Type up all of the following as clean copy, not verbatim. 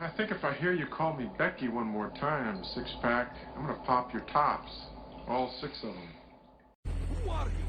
I think if I hear you call me Becky one more time, six-pack, I'm gonna pop your tops. All six of them. Who are you?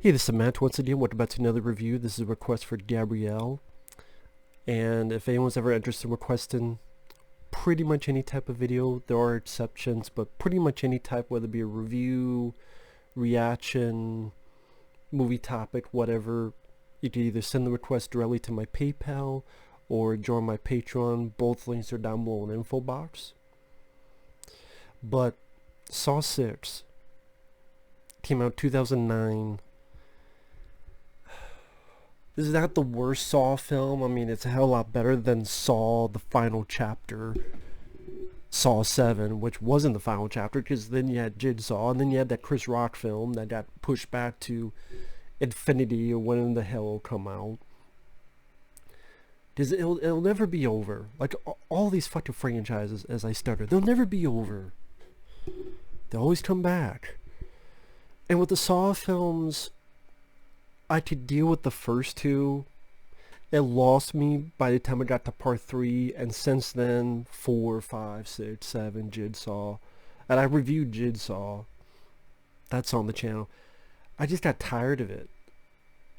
Hey, this is Matt once again. Welcome back to another review. This is a request for Gabrielle. And if anyone's ever interested in requesting pretty much any type of video, there are exceptions, but pretty much any type, whether it be a review, reaction, movie topic, whatever, you can either send the request directly to my PayPal or join my Patreon. Both links are down below in the info box. But Saw 6 came out 2009. This is not the worst Saw film. I mean, it's a hell of a lot better than Saw the Final Chapter, Saw 7, which wasn't the final chapter, because then you had Jigsaw, and then you had that Chris Rock film that got pushed back to Infinity, or when the hell it'll come out. Because it'll never be over. Like, all these fucking franchises, as I started, they'll never be over. They always come back. And with the Saw films, I could deal with the first two. It lost me by the time I got to part 3, and since then 4, 5, 6, 7, Jigsaw, and I reviewed Jigsaw. That's on the channel. I just got tired of it.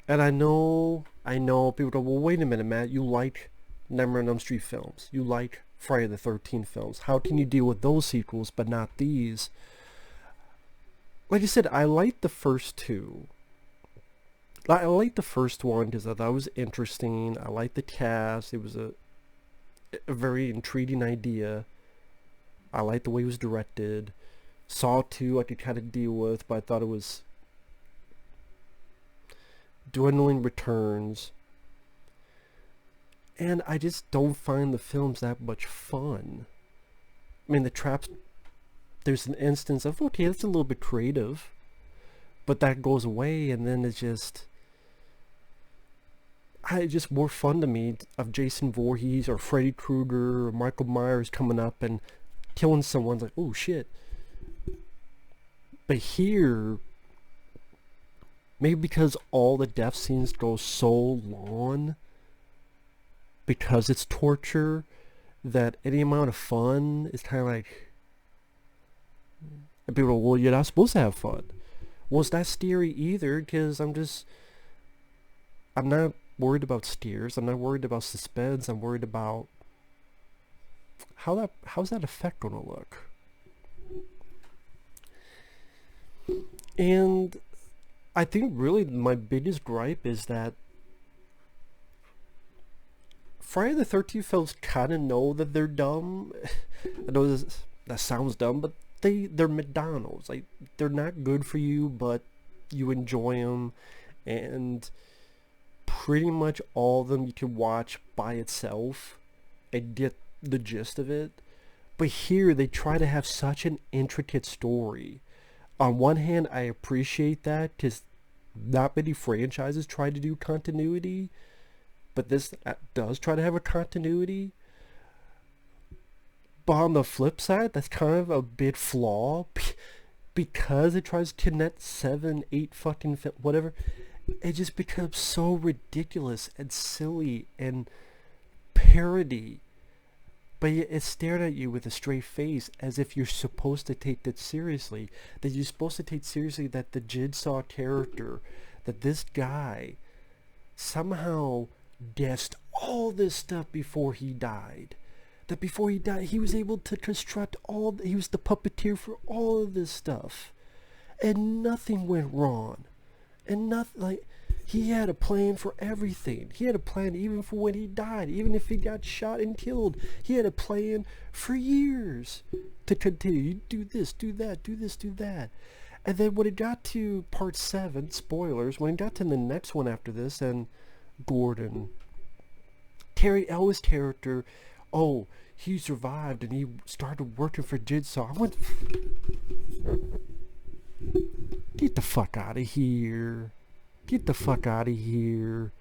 And I know people go, well, wait a minute, Matt, you like Nightmare on Elm Street films, you like Friday the 13th films, how can you deal with those sequels but not these? Like I said, I liked the first two. I liked the first one because I thought it was interesting. I liked the cast. It was a very intriguing idea. I liked the way it was directed. Saw 2 I could kind of deal with, but I thought it was dwindling returns. And I just don't find the films that much fun. I mean, the traps, there's an instance of, okay, that's a little bit creative, but that goes away, and then it's just more fun to me of Jason Voorhees or Freddy Krueger or Michael Myers coming up and killing someone. Like, oh shit. But here, maybe because all the death scenes go so long, because it's torture, that any amount of fun is kind of like, and people go, well, you're not supposed to have fun. Well, it's not scary either, because I'm not worried about scares. I'm not worried about suspense. I'm worried about how's that effect gonna look. And I think really my biggest gripe is that Friday the 13th films kind of know that they're dumb. I know that sounds dumb, but they're McDonald's. Like, they're not good for you, but you enjoy them, and pretty much all of them you can watch by itself and get the gist of it. But here they try to have such an intricate story. On one hand, I appreciate that, because not many franchises try to do continuity, but this does try to have a continuity. But on the flip side, that's kind of a big flaw, because it tries to connect 7, 8 fucking whatever, it just becomes so ridiculous and silly and parody. But yet it's stared at you with a straight face as if you're supposed to take that seriously. That you're supposed to take seriously that the Jigsaw character, that this guy somehow guessed all this stuff before he died. That before he died, he was able to construct he was the puppeteer for all of this stuff. And nothing went wrong. And nothing, like, he had a plan for everything. He had a plan even for when he died. Even if he got shot and killed, he had a plan for years to continue. You do this, do that, do this, do that. And then when it got to part 7, spoilers, when it got to the next one after this, and Gordon, Terry Ellis' character, oh, he survived and he started working for Jigsaw. I went, get the fuck out of here. Get the fuck out of here.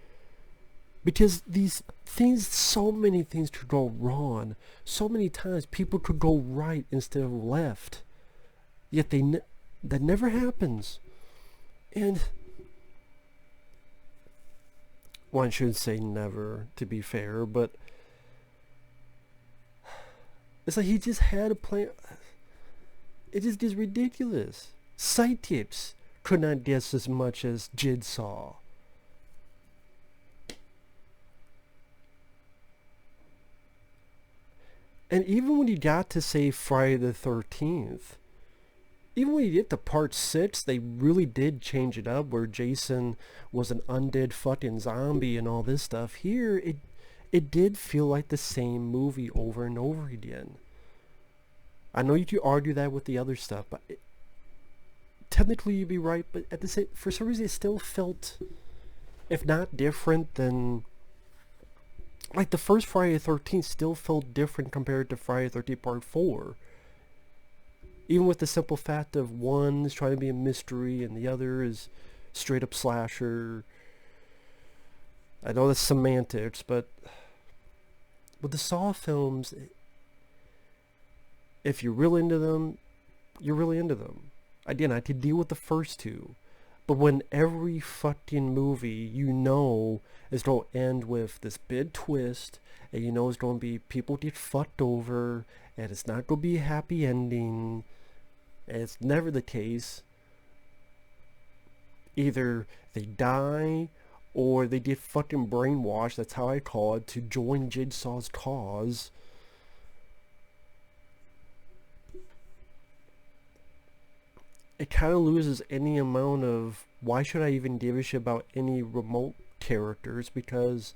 Because these things, so many things could go wrong. So many times people could go right instead of left. Yet that never happens. And, one should say never, to be fair, but it's like he just had a plan. It just gets ridiculous. Sidekicks could not guess as much as Jigsaw. And even when you got to, say, Friday the 13th, even when you get to part 6, they really did change it up, where Jason was an undead fucking zombie and all this stuff. Here, it did feel like the same movie over and over again. I know you could argue that with the other stuff, but technically you'd be right, but at the same, for some reason it still felt, if not different, then like the first Friday the 13th still felt different compared to Friday the 13th Part 4. Even with the simple fact of one is trying to be a mystery and the other is straight up slasher. I know that's semantics, but with the Saw films, if you're really into them, you're really into them. Again, I could deal with the first two, but when every fucking movie you know is going to end with this big twist, and you know it's going to be people get fucked over, and it's not going to be a happy ending, and it's never the case. Either they die, or they get fucking brainwashed, that's how I call it, to join Jigsaw's cause. It kind of loses any amount of, why should I even give a shit about any remote characters, because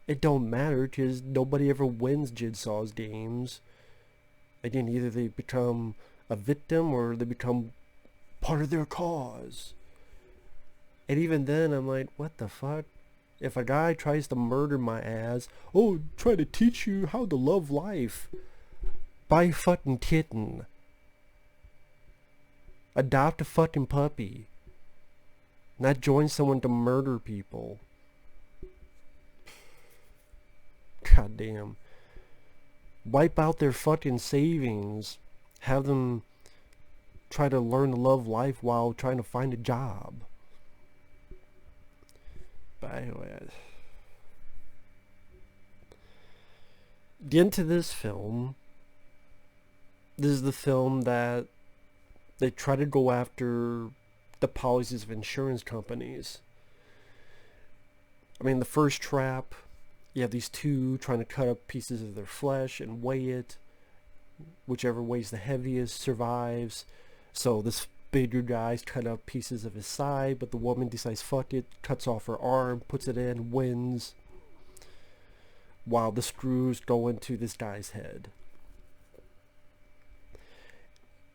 it don't matter, because nobody ever wins Jigsaw's games. Again, either they become a victim or they become part of their cause. And even then, I'm like, what the fuck? If a guy tries to murder my ass, oh, try to teach you how to love life. Buy fucking kitten. Adopt a fucking puppy. Not join someone to murder people. God damn. Wipe out their fucking savings. Have them try to learn to love life while trying to find a job. But anyway, get into this film. This is the film that they try to go after the policies of insurance companies. I mean, the first trap, you have these two trying to cut up pieces of their flesh and weigh it. Whichever weighs the heaviest survives. So this bigger guy's cut up pieces of his side, but the woman decides fuck it, cuts off her arm, puts it in, wins, while the screws go into this guy's head.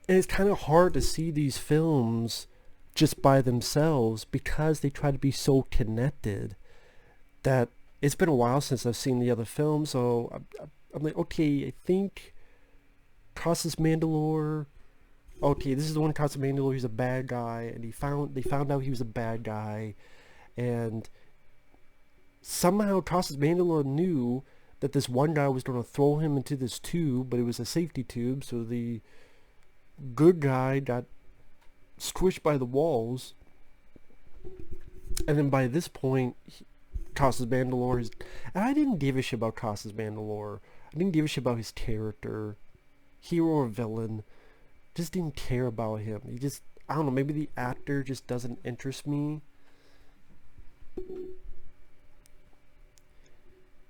And it's kind of hard to see these films just by themselves because they try to be so connected that it's been a while since I've seen the other films, so I'm like, okay, I think Costas Mandylor, okay, this is the one Costas Mandylor, he's a bad guy, and they found out he was a bad guy, and somehow Costas Mandylor knew that this one guy was going to throw him into this tube, but it was a safety tube, so the good guy got squished by the walls. And then by this point, Costas Mandalore is... And I didn't give a shit about Costas Mandalore. I didn't give a shit about his character. Hero or villain. Just didn't care about him. He just... I don't know, maybe the actor just doesn't interest me.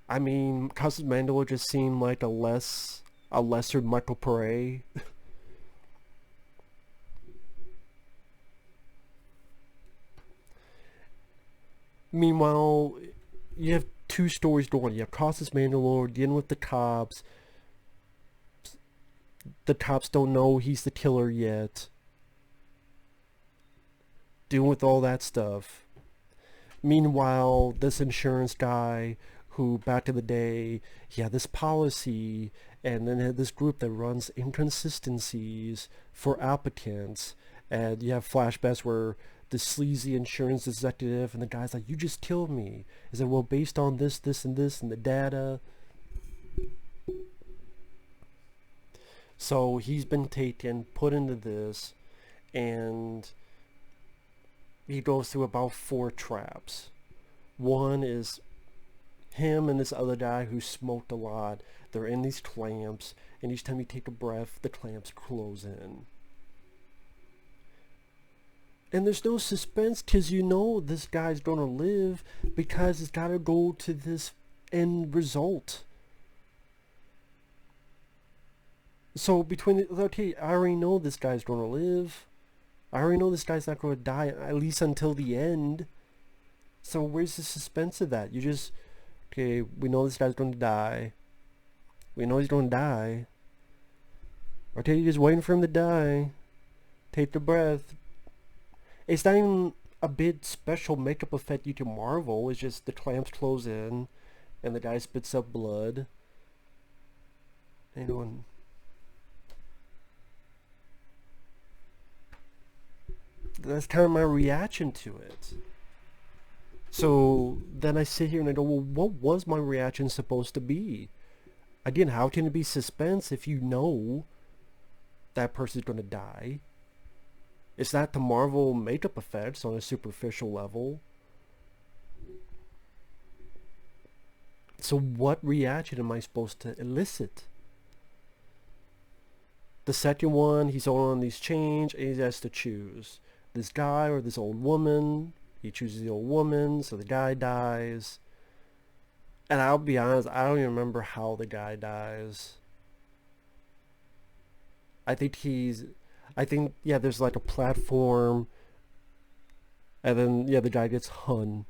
I mean, Costas Mandalore just seemed like a lesser Michael Pare. Meanwhile, you have two stories going. You have Costas Mandalore dealing with the cops. The cops don't know he's the killer yet. Dealing with all that stuff. Meanwhile, this insurance guy who back in the day, he had this policy and then had this group that runs inconsistencies for applicants. And you have flashbacks where the sleazy insurance executive and the guy's like, you just killed me. He said, well, based on this, this, and this, and the data. So he's been taken, put into this, and he goes through about 4 traps. One is him and this other guy who smoked a lot. They're in these clamps, and each time you take a breath, the clamps close in. And there's no suspense because you know this guy's gonna live because it's gotta go to this end result. So between the, okay, I already know this guy's gonna live. I already know this guy's not gonna die, at least until the end. So where's the suspense of that? You just, okay, we know this guy's gonna die. We know he's gonna die. Okay, you're just waiting for him to die. Take the breath. It's not even a big special makeup effect you can marvel. It's just the clamps close in and the guy spits up blood. Anyone? That's kind of my reaction to it. So then I sit here and I go, well, what was my reaction supposed to be? Again, how can it be suspense if you know that person's going to die? It's not the Marvel makeup effects on a superficial level. So what reaction am I supposed to elicit? The second one, he's on these chains and he has to choose. This guy or this old woman. He chooses the old woman, so the guy dies. And I'll be honest, I don't even remember how the guy dies. I think, yeah, there's like a platform. And then, yeah, the guy gets hung.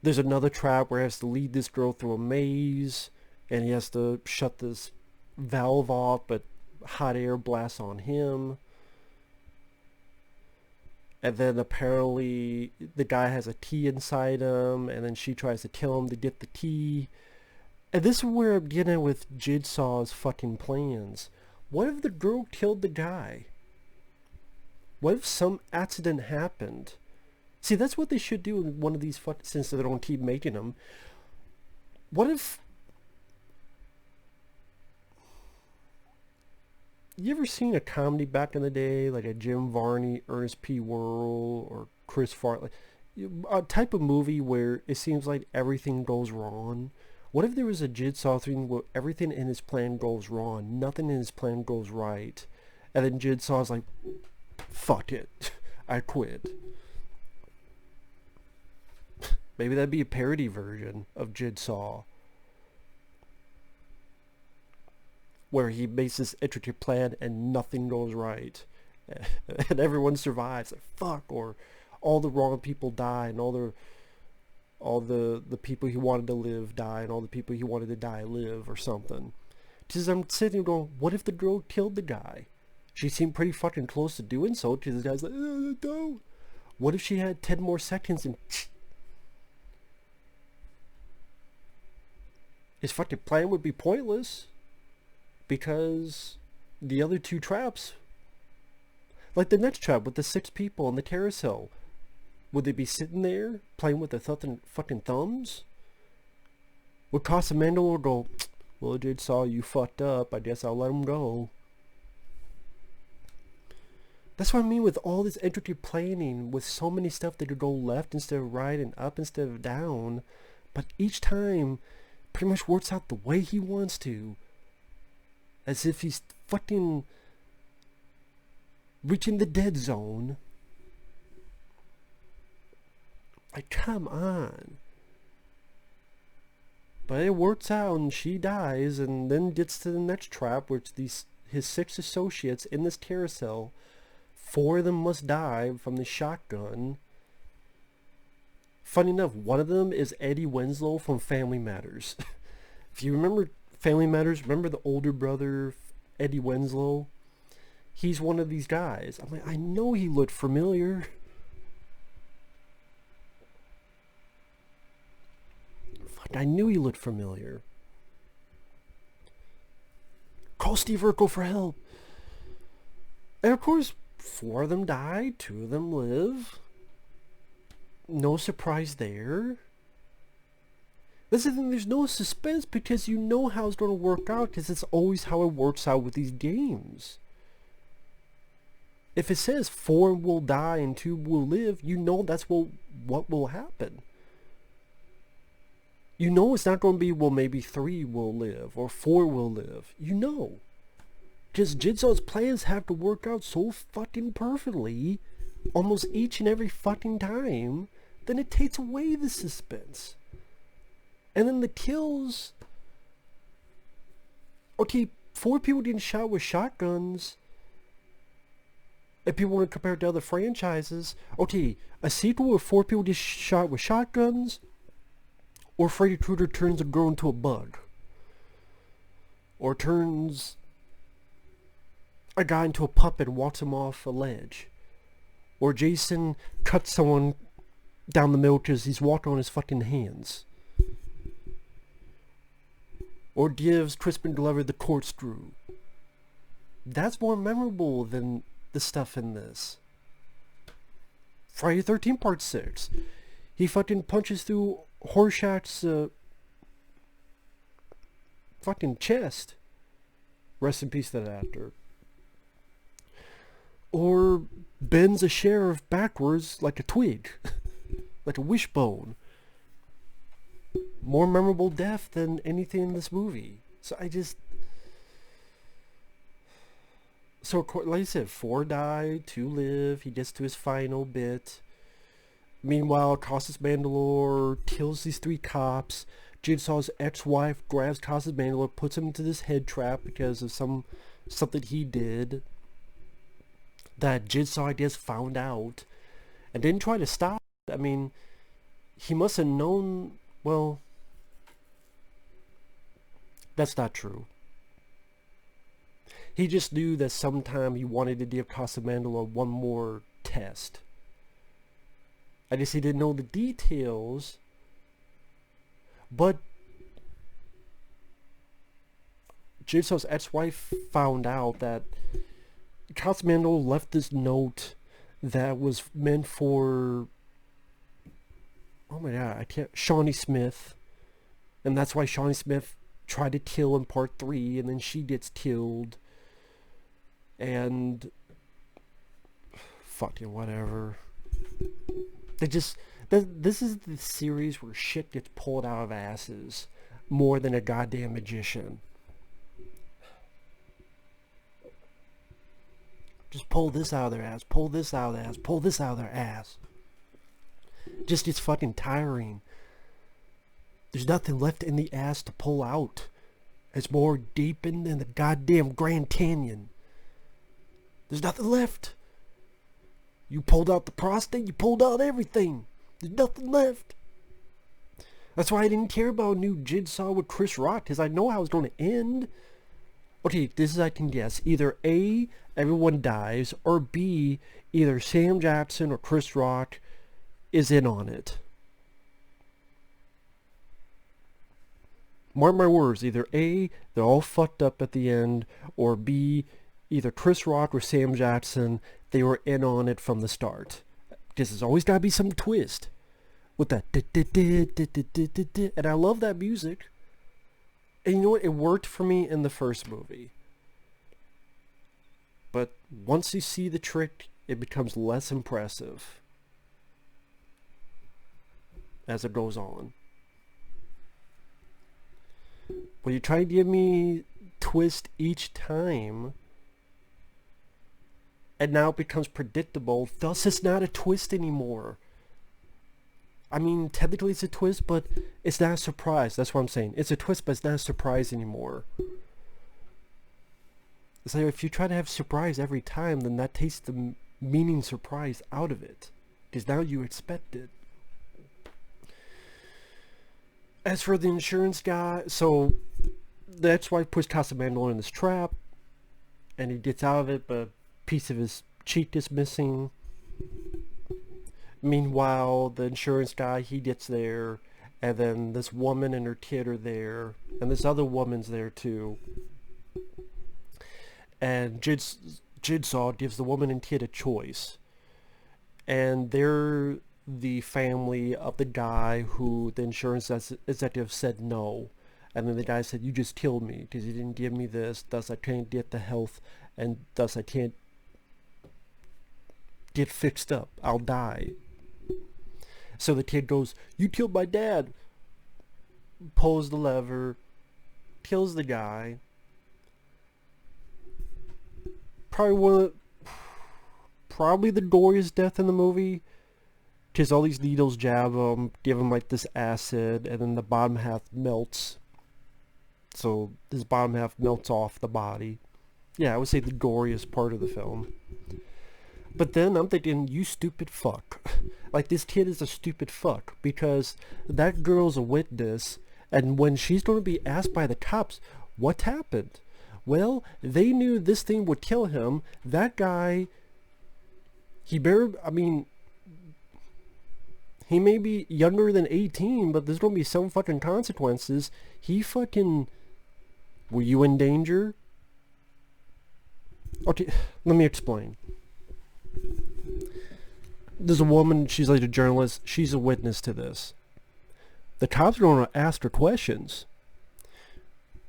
There's another trap where he has to lead this girl through a maze. And he has to shut this valve off, but hot air blasts on him. And then apparently the guy has a key inside him, and then she tries to kill him to get the key. And this is where I'm getting with Jigsaw's fucking plans. What if the girl killed the guy? What if some accident happened? See, that's what they should do in one of these since they don't keep making them. What if... You ever seen a comedy back in the day, like a Jim Varney, Ernest P. Worrell, or Chris Farley? A type of movie where it seems like everything goes wrong. What if there was a Jigsaw thing where everything in his plan goes wrong, nothing in his plan goes right, and then Jigsaw's like, fuck it, I quit. Maybe that'd be a parody version of Jigsaw, where he makes this intricate plan and nothing goes right, and everyone survives. Like, fuck, or all the wrong people die, and all the people he wanted to live die, and all the people he wanted to die live, or something. Because I'm sitting there going, what if the girl killed the guy? She seemed pretty fucking close to doing so, because the guy's like, don't. What if she had 10 more seconds and his fucking plan would be pointless, because the other 2 traps, like the next trap with the 6 people on the carousel, would they be sitting there playing with their fucking thumbs? Would Casa Mandalore go, well, Jigsaw, you fucked up, I guess I'll let him go? That's what I mean with all this intricate planning, with so many stuff that could go left instead of right and up instead of down. But each time, pretty much works out the way he wants to. As if he's fucking reaching the dead zone. Like, come on. But it works out and she dies and then gets to the next trap, which his 6 associates in this carousel, 4 of them must die from the shotgun. Funny enough, one of them is Eddie Winslow from Family Matters. If you remember Family Matters, remember the older brother, Eddie Winslow? He's one of these guys. I'm like, I know he looked familiar. Fuck, I knew he looked familiar. Call Steve Urkel for help. And of course, 4 of them die, 2 of them live. No surprise there. That's the thing, there's no suspense because you know how it's going to work out, because it's always how it works out with these games. If it says 4 will die and 2 will live, you know that's what will happen. You know it's not going to be, well, maybe 3 will live or 4 will live. You know. Just Jigsaw's plans have to work out so fucking perfectly almost each and every fucking time, then it takes away the suspense. And then the kills... Okay, 4 people getting shot with shotguns. If people want to compare it to other franchises, okay, a sequel where 4 people get shot with shotguns, or Freddy Krueger turns a girl into a bug, or turns a guy into a puppet and walks him off a ledge, or Jason cuts someone down the middle because he's walking on his fucking hands, or gives Crispin Glover the corkscrew. That's more memorable than the stuff in this. Friday the 13th Part 6. He fucking punches through Horshack's fucking chest. Rest in peace to that actor. Or bends a sheriff backwards like a twig. Like a wishbone. More memorable death than anything in this movie. So I just... So, like I said, 4 die, 2 live. He gets to his final bit. Meanwhile, Costas Mandylor kills these 3 cops. Jigsaw's ex-wife grabs Costas Mandylor, puts him into this head trap because of something he did that Jigsaw, I guess, found out and didn't try to stop. I mean, he must have known... Well, that's not true. He just knew that sometime he wanted to give Costas Mandylor one more test. I guess he didn't know the details, but Jigsaw's ex-wife found out that Costas Mandylor left this note that was meant for, oh my god, I can't, Shawnee Smith, and that's why Shawnee Smith tried to kill in Part 3, and then she gets killed, and fucking whatever. They just, this is the series where shit gets pulled out of asses more than a goddamn magician. Just pull this out of their ass, pull this out of their ass, pull this out of their ass. Just gets fucking tiring. There's nothing left in the ass to pull out. It's more deepened than the goddamn Grand Canyon. There's nothing left. You pulled out the prostate, you pulled out everything. There's nothing left. That's why I didn't care about a new Jigsaw with Chris Rock, because I know how it's going to end. Okay, this is, I can guess, either A, everyone dies, or B, either Sam Jackson or Chris Rock is in on it. Mark my words, either A, they're all fucked up at the end, or B, either Chris Rock or Sam Jackson, they were in on it from the start. Because there's always got to be some twist. With that, and I love that music. And you know what? It worked for me in the first movie. But once you see the trick, it becomes less impressive as it goes on. When you try to give me twist each time, and now it becomes predictable, thus it's not a twist anymore. I mean, technically it's a twist, but it's not a surprise. That's what I'm saying. It's a twist, but it's not a surprise anymore. It's like if you try to have surprise every time, then that takes the meaning surprise out of it. Because now you expect it. As for the insurance guy, so that's why he puts Casamando in this trap. And he gets out of it, but a piece of his cheek is missing. Meanwhile, the insurance guy, he gets there. And then this woman and her kid are there. And this other woman's there too. And Jigsaw gives the woman and kid a choice. And they're the family of the guy who the insurance executive said no. And then the guy said, you just killed me because you didn't give me this, thus I can't get the health, and thus I can't get fixed up. I'll die. So the kid goes, you killed my dad. Pulls the lever, kills the guy. Probably the goriest death in the movie. Because all these needles jab him, give him like this acid, and then the bottom half melts. So this bottom half melts off the body. Yeah, I would say the goriest part of the film. But then I'm thinking, you stupid fuck. Like, this kid is a stupid fuck. Because that girl's a witness, and when she's going to be asked by the cops, what happened? Well, they knew this thing would kill him. That guy, he may be younger than 18, but there's gonna be some fucking consequences. Were you in danger? Okay, let me explain. There's a woman, she's like a journalist, she's a witness to this. The cops are gonna ask her questions.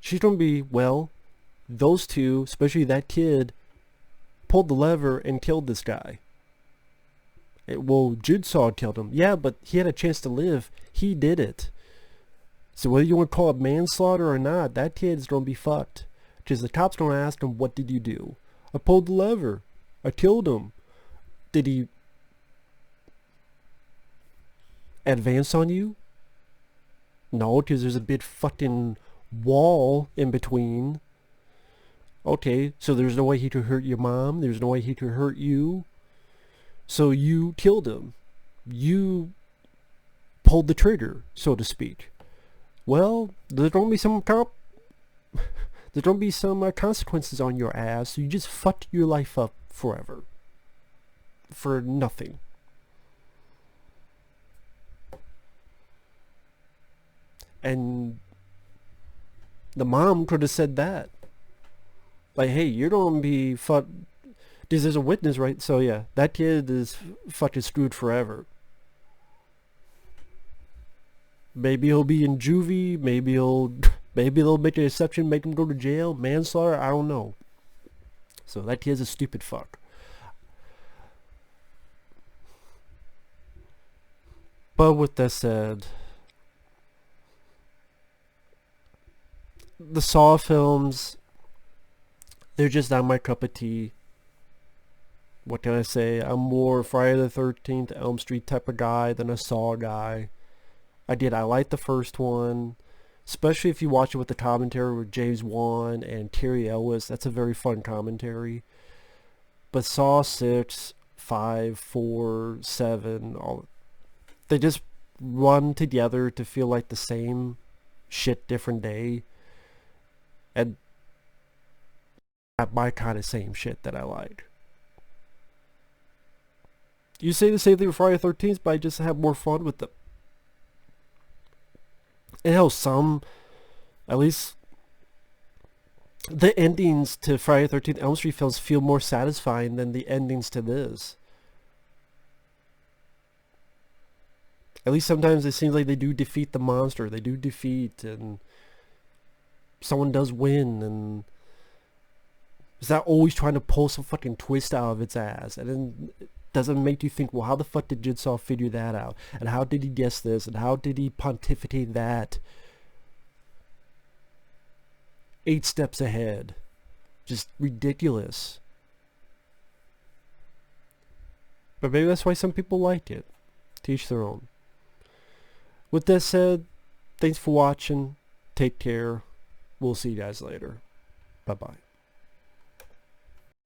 She's gonna be, well, those two, especially that kid, pulled the lever and killed this guy. Well, Jigsaw killed him. Yeah, but he had a chance to live. He did it. So whether you want to call it manslaughter or not, that kid's going to be fucked. Because the cop's going to ask him, what did you do? I pulled the lever. I killed him. Did he advance on you? No, because there's a big fucking wall in between. Okay, so there's no way he could hurt your mom. There's no way he could hurt you. So you killed him. You pulled the trigger, so to speak. Well, there's going to be some consequences on your ass. So you just fucked your life up forever. For nothing. And the mom could have said that. Like, hey, you're going to be fucked. Because there's a witness, right? So yeah, that kid is fucking screwed forever. Maybe he'll be in juvie. Maybe they'll make an exception, make him go to jail. Manslaughter, I don't know. So that kid's a stupid fuck. But with that said, the Saw films, they're just not my cup of tea. What can I say? I'm more Friday the 13th, Elm Street type of guy than a Saw guy. I like the first one, especially if you watch it with the commentary with James Wan and Terry Ellis. That's a very fun commentary. But Saw 6, 5, 4, 7, they just run together to feel like the same shit, different day. And not my kind of same shit that I like. You say the same thing with Friday the 13th, but I just have more fun with them. And hell, at least the endings to Friday the 13th Elm Street films feel more satisfying than the endings to this. At least sometimes it seems like they do defeat the monster. They do defeat, and someone does win, and It's not always trying to pull some fucking twist out of its ass. And then it doesn't make you think, well, how the fuck did Jigsaw figure that out? And how did he guess this? And how did he pontificate that? 8 steps ahead. Just ridiculous. But maybe that's why some people like it. Teach their own. With that said, thanks for watching. Take care. We'll see you guys later. Bye-bye.